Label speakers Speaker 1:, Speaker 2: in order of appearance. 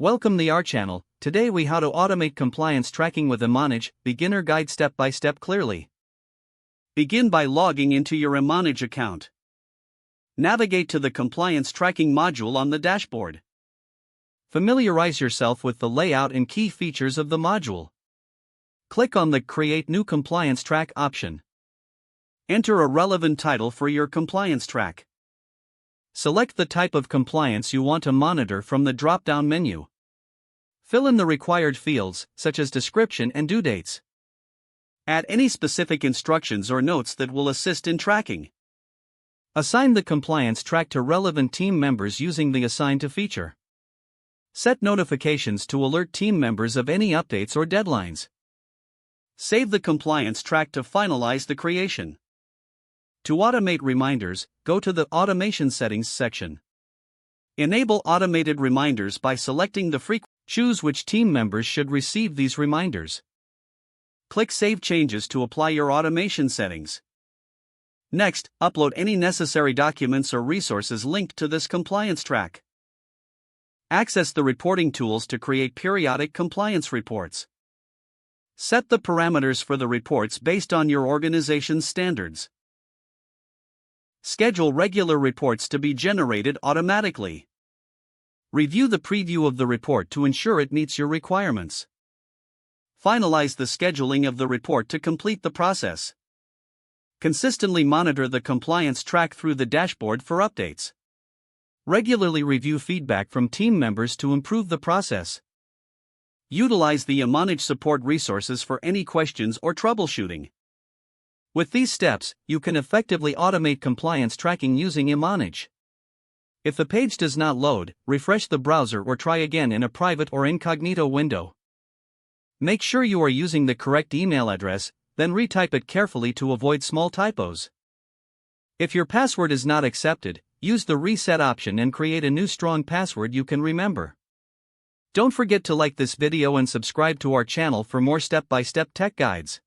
Speaker 1: Welcome to our channel. Today we how to automate compliance tracking with iManage, beginner guide step by step clearly. Begin by logging into your iManage account. Navigate to the compliance tracking module on the dashboard. Familiarize yourself with the layout and key features of the module. Click on the Create New Compliance Track option. Enter a relevant title for your compliance track. Select the type of compliance you want to monitor from the drop-down menu. Fill in the required fields, such as description and due dates. Add any specific instructions or notes that will assist in tracking. Assign the compliance track to relevant team members using the Assign to feature. Set notifications to alert team members of any updates or deadlines. Save the compliance track to finalize the creation. To automate reminders, go to the Automation Settings section. Enable automated reminders by selecting the frequency. Choose which team members should receive these reminders. Click Save Changes to apply your automation settings. Next, upload any necessary documents or resources linked to this compliance track. Access the reporting tools to create periodic compliance reports. Set the parameters for the reports based on your organization's standards. Schedule regular reports to be generated automatically. Review the preview of the report to ensure it meets your requirements. Finalize the scheduling of the report to complete the process. Consistently monitor the compliance track through the dashboard for updates. Regularly review feedback from team members to improve the process. Utilize the iManage support resources for any questions or troubleshooting. With these steps, you can effectively automate compliance tracking using iManage. If the page does not load, refresh the browser or try again in a private or incognito window. Make sure you are using the correct email address, then retype it carefully to avoid small typos. If your password is not accepted, use the reset option and create a new strong password you can remember. Don't forget to like this video and subscribe to our channel for more step-by-step tech guides.